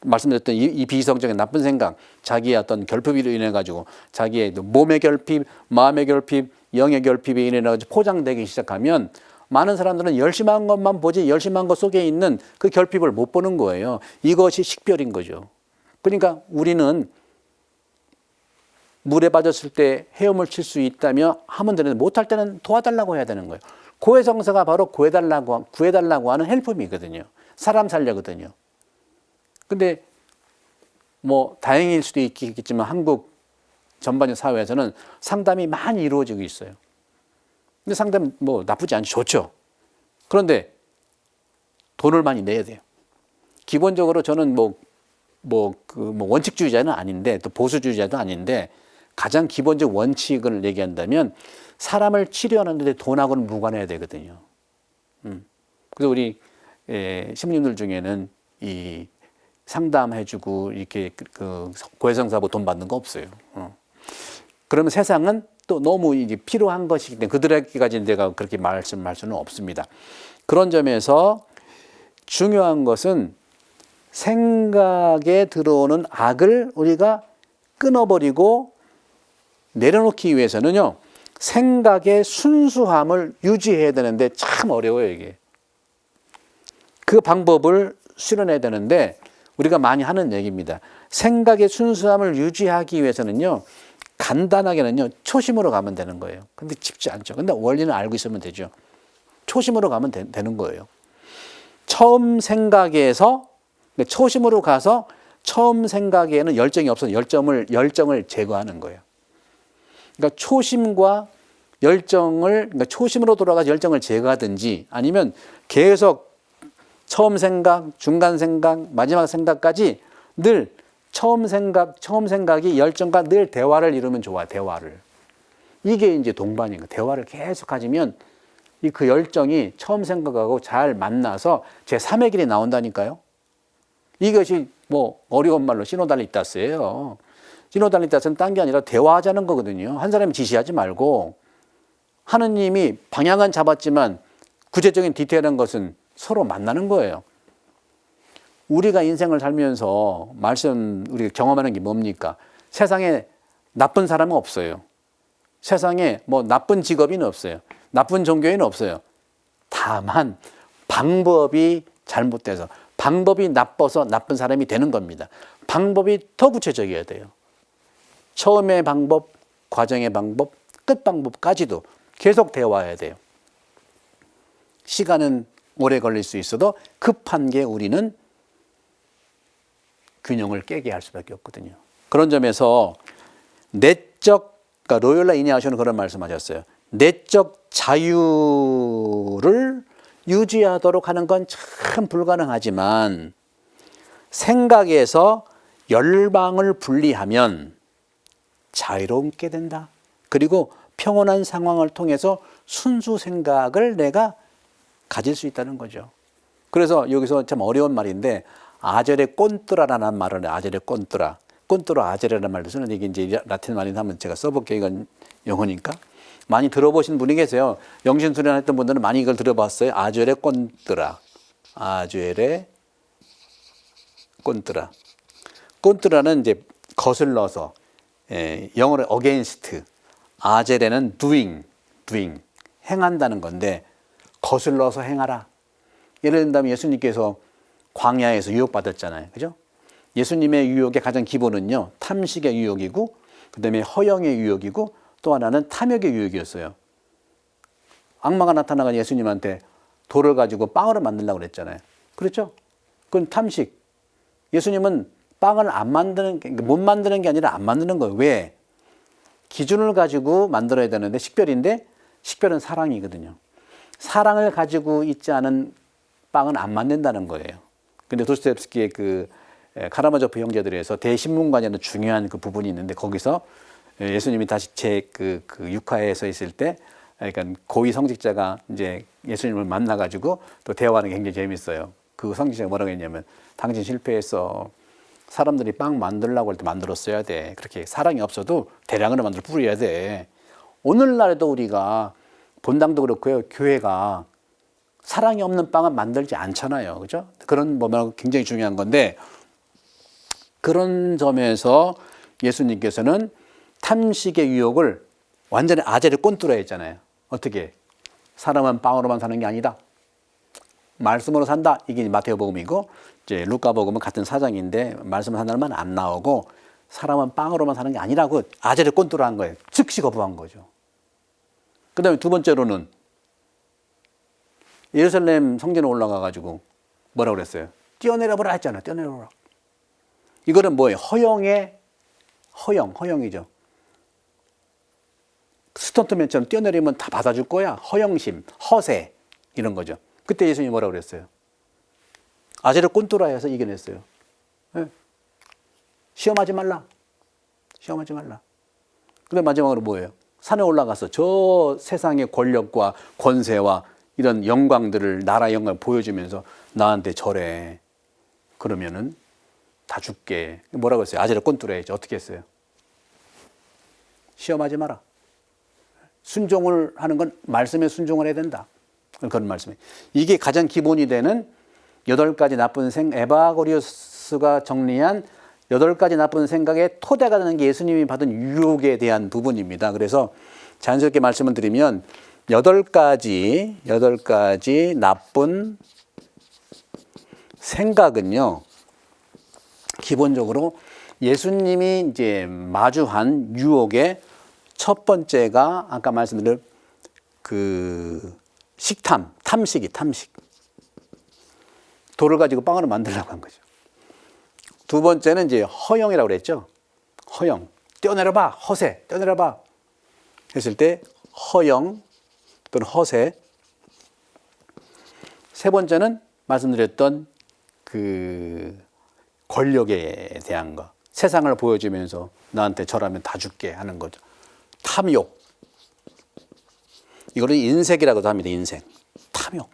말씀드렸던 이 비이성적인 나쁜 생각, 자기의 어떤 결핍으로 인해 가지고 자기의 몸의 결핍, 마음의 결핍, 영의 결핍에 인해 가지고 포장되기 시작하면 많은 사람들은 열심한 것만 보지 열심한 것 속에 있는 그 결핍을 못 보는 거예요. 이것이 식별인 거죠. 그러니까 우리는 물에 빠졌을 때 헤엄을 칠 수 있다며 하면 되는데, 못할 때는 도와달라고 해야 되는 거예요. 고해성사가 바로 구해달라고 하는 헬프이거든요. 사람 살려거든요. 근데 다행일 수도 있겠지만 한국 전반적 사회에서는 상담이 많이 이루어지고 있어요. 근데 상담 나쁘지 않죠. 좋죠. 그런데 돈을 많이 내야 돼요. 기본적으로 저는 원칙주의자는 아닌데, 또 보수주의자도 아닌데, 가장 기본적 원칙을 얘기한다면 사람을 치료하는데 돈하고는 무관해야 되거든요. 그래서 우리 신부님들 중에는 이 상담해주고 이렇게 고해성사하고 돈 받는 거 없어요. 그러면 세상은 또 너무 이제 필요한 것이기 때문에 그들에게까지 내가 그렇게 말씀할 수는 없습니다. 그런 점에서 중요한 것은 생각에 들어오는 악을 우리가 끊어버리고 내려놓기 위해서는요, 생각의 순수함을 유지해야 되는데 참 어려워요, 이게. 그 방법을 수련해야 되는데 우리가 많이 하는 얘기입니다. 생각의 순수함을 유지하기 위해서는요, 간단하게는요, 초심으로 가면 되는 거예요. 근데 쉽지 않죠. 근데 원리는 알고 있으면 되죠. 초심으로 가면 되는 거예요. 처음 생각에서, 초심으로 가서 처음 생각에는 열정이 없어서 열정을 제거하는 거예요. 그러니까 초심과 그러니까 초심으로 돌아가서 열정을 제거하든지 아니면 계속 처음 생각, 중간 생각, 마지막 생각까지 늘 처음 생각이 열정과 늘 대화를 이루면 좋아, 대화를. 이게 이제 동반인 거예요. 대화를 계속 가지면 그 열정이 처음 생각하고 잘 만나서 제3의 길이 나온다니까요. 이것이 뭐 어려운 말로 시노달리타스예요. 시노달리타스는 딴 게 아니라 대화하자는 거거든요. 한 사람이 지시하지 말고 하느님이 방향은 잡았지만 구체적인 디테일한 것은 서로 만나는 거예요. 우리가 인생을 살면서 우리가 경험하는 게 뭡니까? 세상에 나쁜 사람은 없어요. 세상에 뭐 나쁜 직업인은 없어요. 나쁜 종교인은 없어요. 다만 방법이 잘못돼서, 방법이 나빠서 나쁜 사람이 되는 겁니다. 방법이 더 구체적이어야 돼요. 처음의 방법, 과정의 방법, 끝 방법까지도 계속 대화해야 돼요. 시간은 오래 걸릴 수 있어도 급한 게 우리는 균형을 깨게 할 수밖에 없거든요. 그런 점에서 그러니까 로요라 이니아쇼는 그런 말씀하셨어요. 내적 자유를 유지하도록 하는 건 참 불가능하지만 생각에서 열방을 분리하면 자유롭게 된다. 그리고 평온한 상황을 통해서 순수 생각을 내가 가질 수 있다는 거죠. 그래서 여기서 참 어려운 말인데 아제레 꼰뚜라라는 말을 해요. 아제레 꼰뚜라. 꼰뚜라 아제레라는 말도 쓰는데 이게 이제 라틴 말인 한번 제가 써볼게요. 이건 영어니까. 많이 들어보신 분이 계세요. 영신 수련했던 분들은 많이 이걸 들어봤어요. 아제레 꼰뚜라. 아제레 꼰뚜라. 꼰뚜라는 이제 거슬러서, 영어로 against, 아제레는 doing, 행한다는 건데 거슬러서 행하라. 예를 든다면 예수님께서 광야에서 유혹받았잖아요. 그죠? 예수님의 유혹의 가장 기본은요, 탐식의 유혹이고, 그 다음에 허영의 유혹이고, 또 하나는 탐욕의 유혹이었어요. 악마가 나타나가 예수님한테 돌을 가지고 빵으로 만들려고 그랬잖아요. 그렇죠? 그건 탐식. 예수님은 빵을 못 만드는 게 아니라 안 만드는 거예요. 왜? 기준을 가지고 만들어야 되는데 식별은 사랑이거든요. 사랑을 가지고 있지 않은 빵은 안 만든다는 거예요. 근데 도스토옙스키의 카라마조프 형제들에서 대신문관이라는 중요한 그 부분이 있는데 거기서 예수님이 다시 그 육화에서 있을 때, 그러니까 고위 성직자가 이제 예수님을 만나가지고 또 대화하는 게 굉장히 재밌어요. 그 성직자가 뭐라고 했냐면, 당신 실패했어. 사람들이 빵 만들려고 할 때 만들었어야 돼. 그렇게 사랑이 없어도 대량으로 만들어 뿌려야 돼. 오늘날에도 우리가 본당도 그렇고요, 교회가 사랑이 없는 빵은 만들지 않잖아요. 그죠? 그런 부분은 굉장히 중요한 건데, 그런 점에서 예수님께서는 탐식의 유혹을 완전히 아제를 꼰뚜라 했잖아요. 어떻게? 사람은 빵으로만 사는 게 아니다. 말씀으로 산다. 이게 마태복음이고, 이제 루카복음은 같은 사장인데 말씀을 하나만 안 나오고, 사람은 빵으로만 사는 게 아니라고 아제를 꼰뚜라 한 거예요. 즉시 거부한 거죠. 그 다음에 두 번째로는 예루살렘 성전에 올라가가지고 뭐라고 그랬어요? 뛰어내려보라 했잖아요. 뛰어내려보라. 이거는 뭐예요? 허영이죠. 스턴트맨처럼 뛰어내리면 다 받아줄 거야. 허영심, 허세, 이런 거죠. 그때 예수님이 뭐라고 그랬어요? 아제를 꼰뚜라 해서 이겨냈어요. 네. 시험하지 말라. 그다음 마지막으로 뭐예요? 산에 올라가서 저 세상의 권력과 권세와 이런 영광들을, 나라의 영광을 보여주면서 나한테 절해. 그러면은 다 줄게. 뭐라고 했어요? 아제를 꼰뚜라 했죠. 어떻게 했어요? 시험하지 마라. 순종을 하는 건 말씀에 순종을 해야 된다. 그런 말씀이에요. 이게 가장 기본이 되는 8가지 나쁜 에바고리우스가 정리한 8가지 나쁜 생각의 토대가 되는 게 예수님이 받은 유혹에 대한 부분입니다. 그래서 자연스럽게 말씀을 드리면 8가지 나쁜 생각은요, 기본적으로 예수님이 이제 마주한 유혹의 첫 번째가 아까 말씀드린 그 식탐, 탐식. 돌을 가지고 빵으로 만들려고 한 거죠. 두 번째는 이제 허영이라고 그랬죠. 허영. 떼어내려봐. 허세. 떼어내려봐. 했을 때 허영 또는 허세. 세 번째는 말씀드렸던 그 권력에 대한 거. 세상을 보여주면서 나한테 절하면 다 줄게 하는 거죠. 탐욕. 이거를 인색이라고도 합니다. 인색. 탐욕.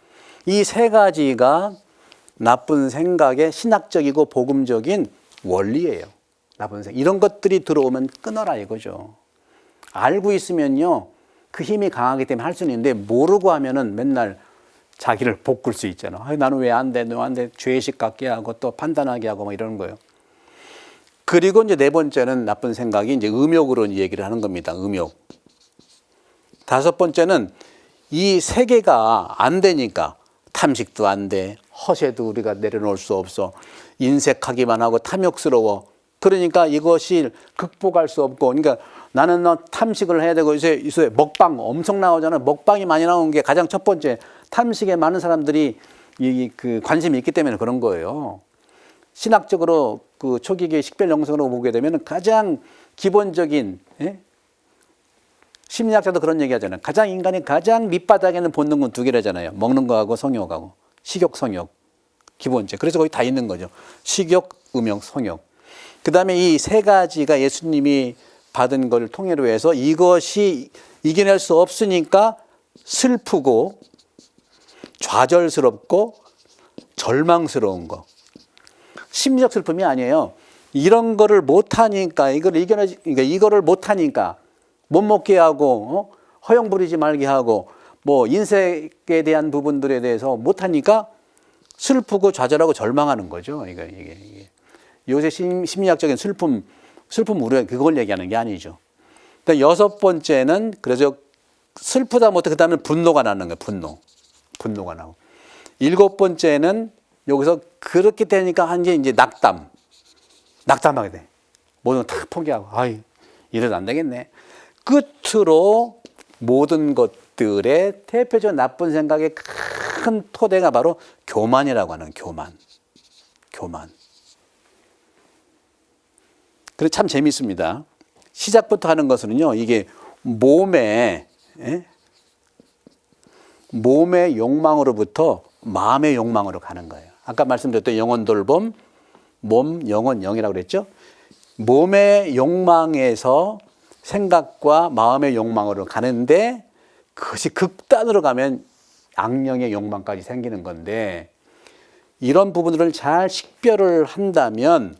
이 세 가지가 나쁜 생각의 신학적이고 복음적인 원리예요. 나쁜 생각. 이런 것들이 들어오면 끊어라 이거죠. 알고 있으면요. 그 힘이 강하기 때문에 할 수는 있는데 모르고 하면은 맨날 자기를 볶을 수 있잖아. 나는 왜 안 돼? 너 안 돼? 죄의식 갖게 하고 또 판단하게 하고 막 이러는 거예요. 그리고 이제 네 번째는 나쁜 생각이 이제 음욕으로 얘기를 하는 겁니다. 음욕. 다섯 번째는 이 세 개가 안 되니까 탐식도 안 돼. 허세도 우리가 내려놓을 수 없어. 인색하기만 하고 탐욕스러워. 그러니까 이것이 극복할 수 없고, 그러니까 나는 탐식을 해야 되고, 이제 먹방 엄청 나오잖아요. 먹방이 많이 나오는 게 가장 첫 번째. 탐식에 많은 사람들이 그 관심이 있기 때문에 그런 거예요. 신학적으로 그 초기의 식별 영성으로 보게 되면 가장 기본적인, 예? 심리학자도 그런 얘기 하잖아요. 인간이 가장 밑바닥에는 본능은 두 개라잖아요. 먹는 거하고 성욕하고. 식욕, 성욕. 기본적. 그래서 거기 다 있는 거죠. 식욕, 음욕, 성욕. 그 다음에 이 세 가지가 예수님이 받은 걸 통해로 해서 이것이 이겨낼 수 없으니까 슬프고 좌절스럽고 절망스러운 거. 심리적 슬픔이 아니에요. 이런 거를 못하니까, 이거를 못하니까, 못 먹게 하고, 허영 부리지 말게 하고, 뭐, 인색에 대한 부분들에 대해서 못하니까 슬프고 좌절하고 절망하는 거죠. 이게. 요새 심리학적인 슬픔 우려, 그걸 얘기하는 게 아니죠. 여섯 번째는, 그래서 슬프다 못해, 그 다음에 분노가 나는 거예요. 분노가 나고. 일곱 번째는 여기서 그렇게 되니까 한 게 이제 낙담하게 돼. 모든 걸 다 포기하고, 이래도 안 되겠네. 끝으로 모든 것들의 대표적 나쁜 생각의 큰 토대가 바로 교만이라고 하는 교만. 그래서 참 재밌습니다. 시작부터 하는 것은요, 이게 몸의 욕망으로부터 마음의 욕망으로 가는 거예요. 아까 말씀드렸던 영혼 돌봄, 몸, 영혼, 영이라고 그랬죠. 몸의 욕망에서 생각과 마음의 욕망으로 가는데 그것이 극단으로 가면 악령의 욕망까지 생기는 건데, 이런 부분들을 잘 식별을 한다면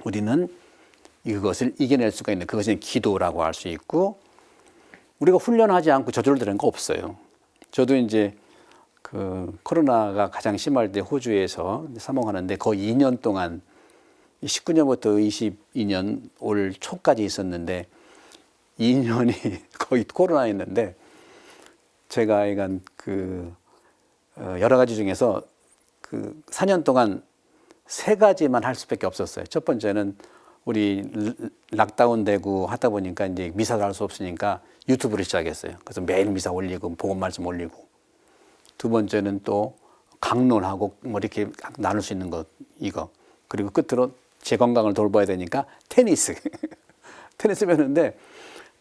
우리는 이것을 이겨낼 수가 있는, 그것은 기도라고 할 수 있고, 우리가 훈련하지 않고 저절로 되는 거 없어요. 저도 이제 그 코로나가 가장 심할 때 호주에서 사목하는데 거의 2년 동안 19년부터 22년 올 초까지 있었는데 2년이 거의 코로나였는데, 제가 이간 여러 가지 중에서 그 4년 동안 3가지만 할 수밖에 없었어요. 첫 번째는 우리 락다운 되고 하다 보니까 이제 미사를 할 수 없으니까 유튜브를 시작했어요. 그래서 매일 미사 올리고 복음 말씀 올리고. 두 번째는 또 강론하고 뭐 이렇게 나눌 수 있는 것, 이거. 그리고 끝으로 제 건강을 돌봐야 되니까 테니스. 테니스 배우는데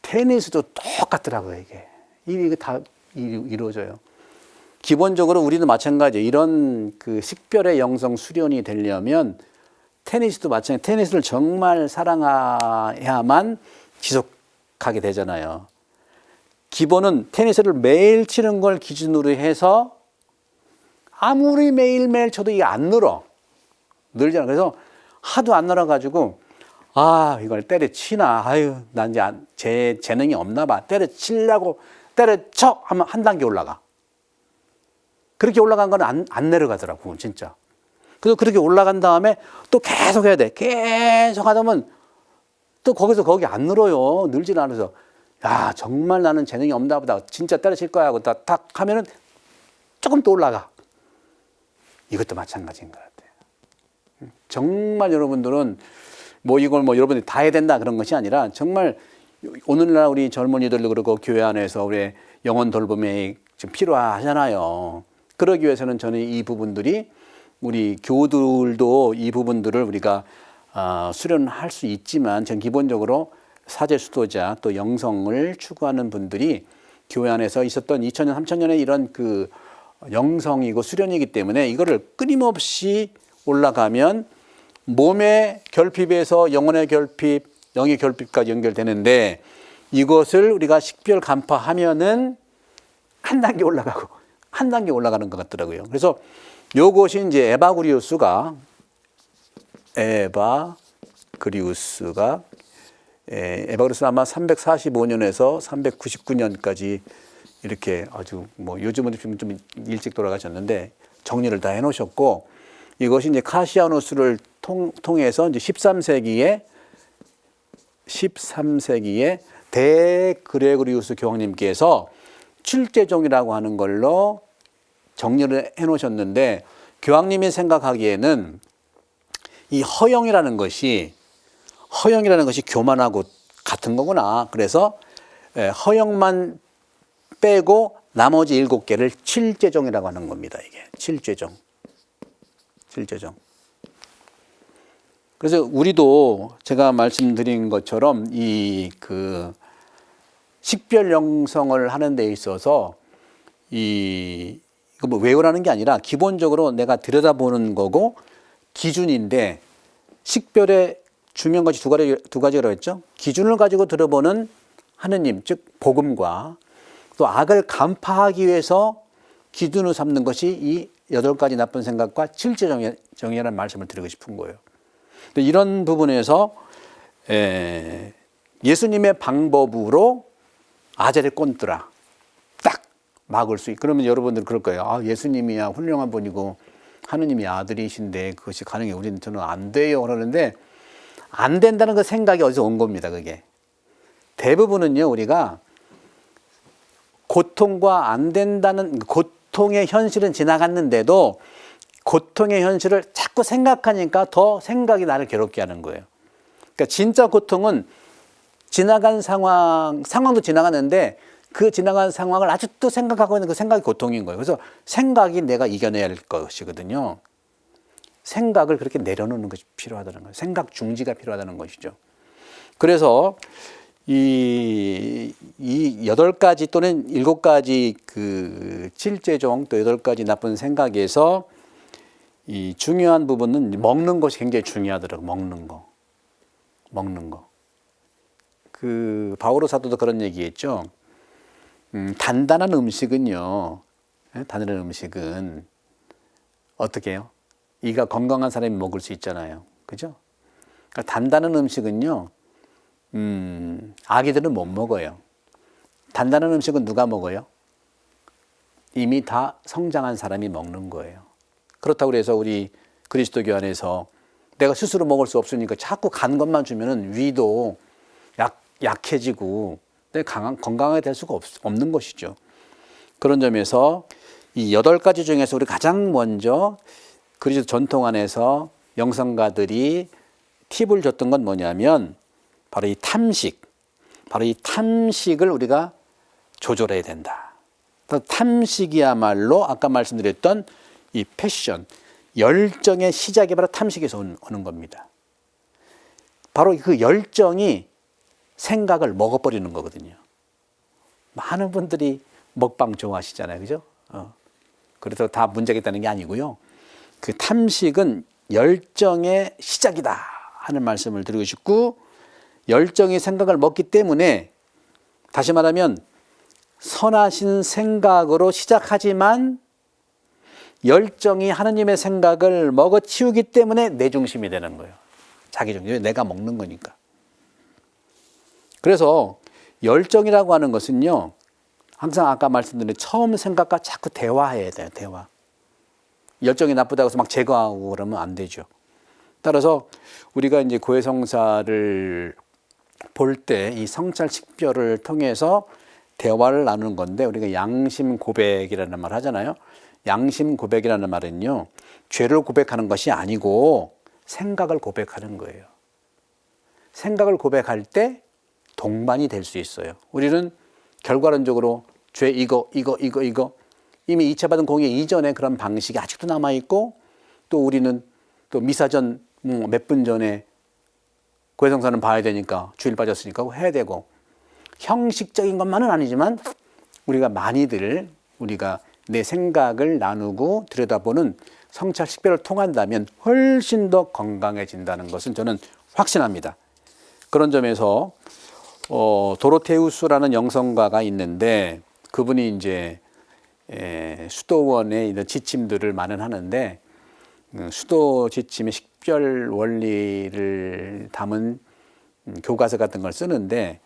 테니스도 똑같더라고요, 이게. 이게 다 이루어져요. 기본적으로 우리도 마찬가지예요. 이런 그 식별의 영성 수련이 되려면 테니스도 마찬가지. 테니스를 정말 사랑해야만 지속하게 되잖아요. 기본은 테니스를 매일 치는 걸 기준으로 해서 아무리 매일매일 쳐도 이게 안 늘잖아. 그래서 하도 안 늘어가지고 이걸 때려치나. 난 이제 제 재능이 없나 봐. 때려치려고 때려쳐 하면 한 단계 올라가. 그렇게 올라간 건 안 내려가더라고, 진짜. 그래서 그렇게 올라간 다음에 또 계속 해야 돼. 계속 하다 보면 또 거기서 거기 안 늘어요. 늘지는 않아서. 정말 나는 재능이 없나 보다. 진짜 때려칠 거야 하고 딱 하면은 조금 또 올라가. 이것도 마찬가지인 것 같아요. 정말 여러분들은 뭐 이걸 뭐 여러분들이 다 해야 된다 그런 것이 아니라 정말 오늘날 우리 젊은이들도 그렇고 교회 안에서 우리 영혼 돌봄이 좀 필요하잖아요. 그러기 위해서는 저는 이 부분들이 우리 교우들도 이 부분들을 우리가 수련할 수 있지만 전 기본적으로 사제 수도자 또 영성을 추구하는 분들이 교회 안에서 있었던 2000년, 3000년의 이런 그 영성이고 수련이기 때문에 이거를 끊임없이 올라가면 몸의 결핍에서 영혼의 결핍, 영의 결핍까지 연결되는데 이것을 우리가 식별 간파하면은 한 단계 올라가고 한 단계 올라가는 것 같더라고요. 그래서 요것이 이제 에바그리우스가 아마 345년에서 399년까지 이렇게 아주 뭐 요즘은 좀 일찍 돌아가셨는데 정리를 다 해놓으셨고 이것이 이제 카시아누스를 통해서 이제 13세기에 대그레고리우스 교황님께서 칠죄종이라고 하는 걸로 정리를 해놓으셨는데 교황님이 생각하기에는 이 허영이라는 것이 교만하고 같은 거구나. 그래서 허영만 빼고 나머지 7개를 칠죄종이라고 하는 겁니다. 이게 칠죄종. 그래서 우리도 제가 말씀드린 것처럼 이 그 식별 영성을 하는 데 있어서 이거 뭐 외우라는 게 아니라 기본적으로 내가 들여다보는 거고 기준인데 식별의 중요한 것이 두 가지라고 했죠. 기준을 가지고 들어보는 하느님, 즉 복음과 또 악을 간파하기 위해서 기준으로 삼는 것이 이 8가지 나쁜 생각과 칠죄정이라는 말씀을 드리고 싶은 거예요. 이런 부분에서 예수님의 방법으로 아재를 꼰뜨라 딱 막을 수 있고 그러면 여러분들 그럴 거예요. 아, 예수님이야 훌륭한 분이고 하느님이 아들이신데 그것이 가능해. 우리는 저는 안 돼요. 그러는데 안 된다는 그 생각이 어디서 온 겁니다. 그게 대부분은요 우리가 고통과 안 된다는 고통의 현실은 지나갔는데도 고통의 현실을 자꾸 생각하니까 더 생각이 나를 괴롭게 하는 거예요. 그러니까 진짜 고통은 지나간 상황도 지나갔는데 그 지나간 상황을 아직도 생각하고 있는 그 생각이 고통인 거예요. 그래서 생각이 내가 이겨내야 할 것이거든요. 생각을 그렇게 내려놓는 것이 필요하다는 거예요. 생각 중지가 필요하다는 것이죠. 그래서 이 8가지 또는 7가지 그 칠죄종 또 8가지 나쁜 생각에서 이 중요한 부분은 먹는 것이 굉장히 중요하더라고요. 먹는 거. 그 바오로 사도도 그런 얘기했죠. 단단한 음식은요. 단단한 음식은 어떻게 해요? 이가 건강한 사람이 먹을 수 있잖아요. 그죠? 그러니까 단단한 음식은요. 아기들은 못 먹어요. 단단한 음식은 누가 먹어요? 이미 다 성장한 사람이 먹는 거예요. 그렇다고 해서 우리 그리스도교 안에서 내가 스스로 먹을 수 없으니까 자꾸 간 것만 주면은 위도 약해지고 건강하게 될 수가 없는 것이죠. 그런 점에서 이 8가지 중에서 우리 가장 먼저 그리스도 전통 안에서 영성가들이 팁을 줬던 건 뭐냐면 바로 이 탐식을 우리가 조절해야 된다. 탐식이야말로 아까 말씀드렸던 이 패션, 열정의 시작이 바로 탐식에서 오는 겁니다. 바로 그 열정이 생각을 먹어버리는 거거든요. 많은 분들이 먹방 좋아하시잖아요. 그죠? 그래서 다 문제가 있다는 게 아니고요. 그 탐식은 열정의 시작이다 하는 말씀을 드리고 싶고 열정이 생각을 먹기 때문에 다시 말하면 선하신 생각으로 시작하지만 열정이 하느님의 생각을 먹어치우기 때문에 내 중심이 되는 거예요. 자기 중심, 내가 먹는 거니까. 그래서 열정이라고 하는 것은요. 항상 아까 말씀드린 처음 생각과 자꾸 대화해야 돼요. 대화. 열정이 나쁘다고 해서 막 제거하고 그러면 안 되죠. 따라서 우리가 이제 고해성사를 볼 때 이 성찰 식별을 통해서 대화를 나누는 건데 우리가 양심 고백이라는 말 하잖아요. 양심 고백이라는 말은요. 죄를 고백하는 것이 아니고 생각을 고백하는 거예요. 생각을 고백할 때 동반이 될 수 있어요. 우리는 결과론적으로 죄 이거 이미 2차 받은 공의 이전에 그런 방식이 아직도 남아있고, 또 우리는 또 미사전 몇 분 전에 고해성사는 봐야 되니까 주일 빠졌으니까 해야 되고, 형식적인 것만은 아니지만 우리가 많이들 우리가 내 생각을 나누고 들여다보는 성찰 식별을 통한다면 훨씬 더 건강해진다는 것은 저는 확신합니다. 그런 점에서 도로테우스라는 영성가가 있는데, 그분이 이제 수도원의 이런 지침들을 만연하는데, 수도 지침의 식별 원리를 담은 교과서 같은 걸 쓰는데,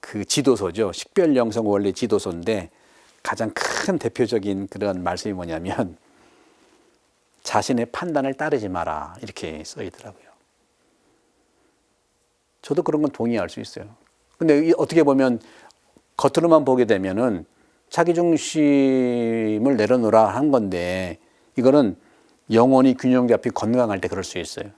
그 지도서죠. 식별 영성 원리 지도서인데 가장 큰 대표적인 그런 말씀이 뭐냐면, 자신의 판단을 따르지 마라, 이렇게 써 있더라고요. 저도 그런 건 동의할 수 있어요. 근데 어떻게 보면 겉으로만 보게 되면은 자기중심을 내려놓으라 한 건데, 이거는 영혼이 균형 잡히 건강할 때 그럴 수 있어요.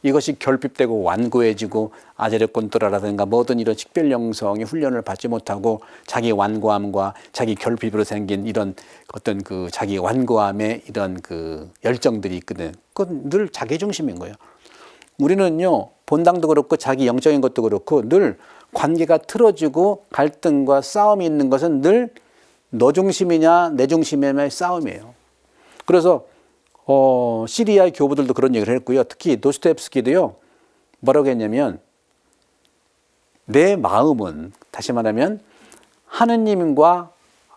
이것이 결핍되고 완고해지고 아제르콘토라라든가 뭐든 이런 식별영성의 훈련을 받지 못하고 자기 완고함과 자기 결핍으로 생긴 이런 어떤 그 자기 완고함의 이런 그 열정들이 있거든. 그건 늘 자기중심인 거예요. 우리는요, 본당도 그렇고 자기 영적인 것도 그렇고 늘 관계가 틀어지고 갈등과 싸움이 있는 것은 늘 너 중심이냐 내 중심이냐의 싸움이에요. 그래서 시리아의 교부들도 그런 얘기를 했고요. 특히 도스토옙스키도요, 뭐라고 했냐면, 내 마음은, 다시 말하면 하느님과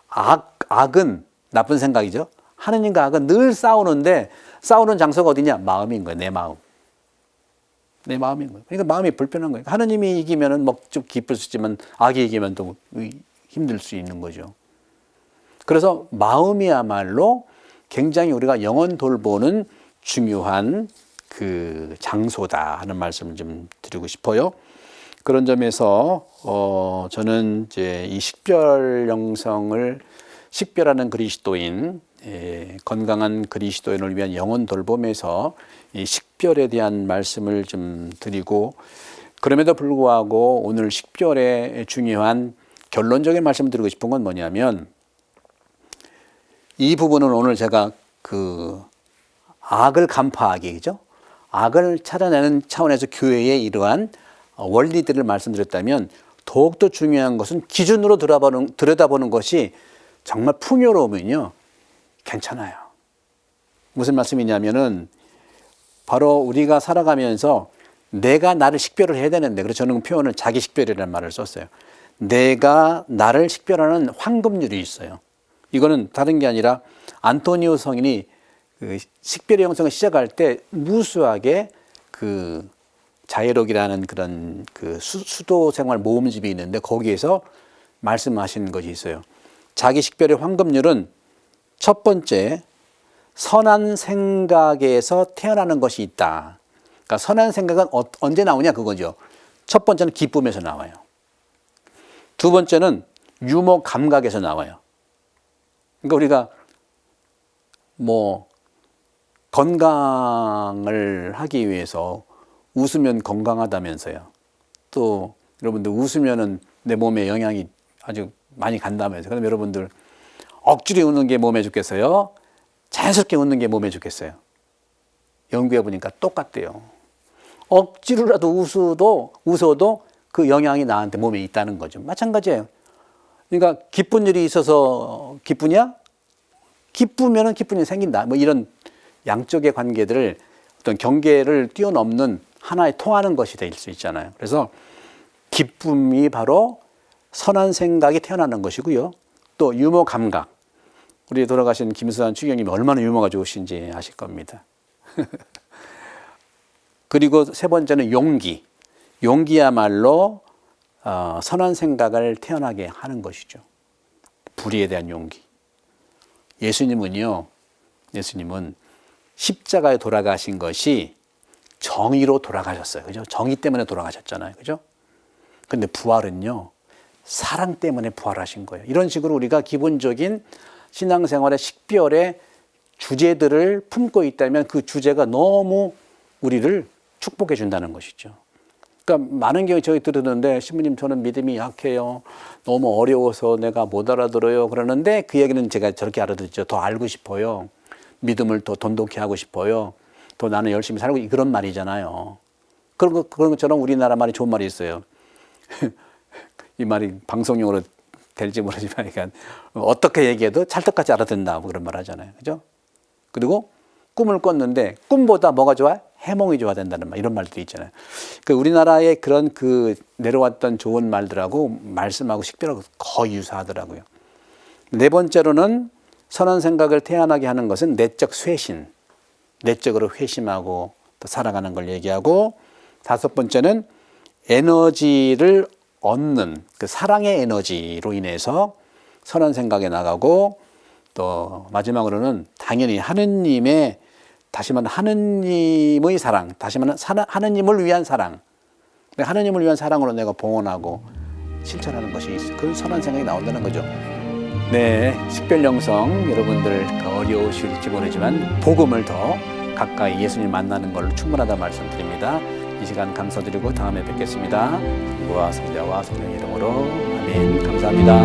악은 나쁜 생각이죠. 하느님과 악은 늘 싸우는데 싸우는 장소가 어디냐? 마음인 거예요. 내 마음. 내 마음인 거예요. 그러니까 마음이 불편한 거예요. 하느님이 이기면은 뭐 좀 기쁠 수 있지만 악이 이기면 또 힘들 수 있는 거죠. 그래서 마음이야말로 굉장히 우리가 영혼 돌보는 중요한 그 장소다 하는 말씀을 좀 드리고 싶어요. 그런 점에서 저는 이제 이 식별 영성을 식별하는 그리스도인, 건강한 그리스도인을 위한 영혼 돌봄에서 이 식별에 대한 말씀을 좀 드리고, 그럼에도 불구하고 오늘 식별의 중요한 결론적인 말씀을 드리고 싶은 건 뭐냐면, 이 부분은 오늘 제가 그 악을 간파하기죠. 악을 찾아내는 차원에서 교회의 이러한 원리들을 말씀드렸다면, 더욱더 중요한 것은 기준으로 들여다보는 것이 정말 풍요로우면요, 괜찮아요. 무슨 말씀이냐면은, 바로 우리가 살아가면서 내가 나를 식별을 해야 되는데, 그래서 저는 그 표현을 자기 식별이라는 말을 썼어요. 내가 나를 식별하는 황금률이 있어요. 이거는 다른 게 아니라 안토니오 성인이 그 식별의 영성을 시작할 때 무수하게 그 자유록이라는 그런 그 수도 생활 모음집이 있는데, 거기에서 말씀하신 것이 있어요. 자기 식별의 황금률은 첫 번째, 선한 생각에서 태어나는 것이 있다. 그러니까 선한 생각은 언제 나오냐 그거죠. 첫 번째는 기쁨에서 나와요. 두 번째는 유머 감각에서 나와요. 그러니까 우리가 뭐 건강을 하기 위해서 웃으면 건강하다면서요. 또 여러분들 웃으면은 내 몸에 영향이 아주 많이 간다면서요. 그럼 여러분들 억지로 웃는 게 몸에 좋겠어요? 자연스럽게 웃는 게 몸에 좋겠어요? 연구해 보니까 똑같대요. 억지로라도 웃어도 그 영향이 나한테 몸에 있다는 거죠. 마찬가지예요. 그러니까 기쁜 일이 있어서 기쁘냐? 기쁘면은 기쁜 일이 생긴다. 뭐 이런 양쪽의 관계들을 어떤 경계를 뛰어넘는 하나의 통하는 것이 될 수 있잖아요. 그래서 기쁨이 바로 선한 생각이 태어나는 것이고요. 또 유머 감각. 우리 돌아가신 김수환 추경님이 얼마나 유머가 좋으신지 아실 겁니다. 그리고 세 번째는 용기. 용기야말로 선한 생각을 태어나게 하는 것이죠. 불의에 대한 용기. 예수님은 십자가에 돌아가신 것이 정의로 돌아가셨어요. 그죠? 정의 때문에 돌아가셨잖아요. 그죠? 근데 부활은요, 사랑 때문에 부활하신 거예요. 이런 식으로 우리가 기본적인 신앙생활의 식별의 주제들을 품고 있다면 그 주제가 너무 우리를 축복해 준다는 것이죠. 그러니까 많은 경우 저희 들었는데 신부님 저는 믿음이 약해요. 너무 어려워서 내가 못 알아들어요. 그러는데 그 얘기는 제가 저렇게 알아듣죠. 더 알고 싶어요. 믿음을 더 돈독히 하고 싶어요. 더 나는 열심히 살고 그런 말이잖아요. 그런 것처럼 우리나라 말이 좋은 말이 있어요. 이 말이 방송용으로 될지 모르지만 그러니까 어떻게 얘기해도 찰떡같이 알아듣는다 뭐 그런 말 하잖아요. 그죠? 그리고 꿈을 꿨는데 꿈보다 뭐가 좋아? 해몽이 좋아야 된다는 말 이런 말들이 있잖아요. 그 우리나라의 그런 그 내려왔던 좋은 말들하고 말씀하고 식별하고 거의 유사하더라고요. 네 번째로는 선한 생각을 태어나게 하는 것은 내적 쇄신, 내적으로 회심하고 또 살아가는 걸 얘기하고 다섯 번째는 에너지를 얻는 그 사랑의 에너지로 인해서 선한 생각에 나가고 또 마지막으로는 당연히 하느님의 다시 말하면 하느님의 사랑, 다시 말하면 하느님을 위한 사랑, 하느님을 위한 사랑으로 내가 봉헌하고 실천하는 것이 그 선한 생각이 나온다는 거죠. 네, 식별영성 여러분들 어려우실지 모르지만 복음을 더 가까이 예수님 만나는 걸로 충분하다 말씀드립니다. 이 시간 감사드리고 다음에 뵙겠습니다. 부와 성자와 성령의 이름으로 아멘. 감사합니다.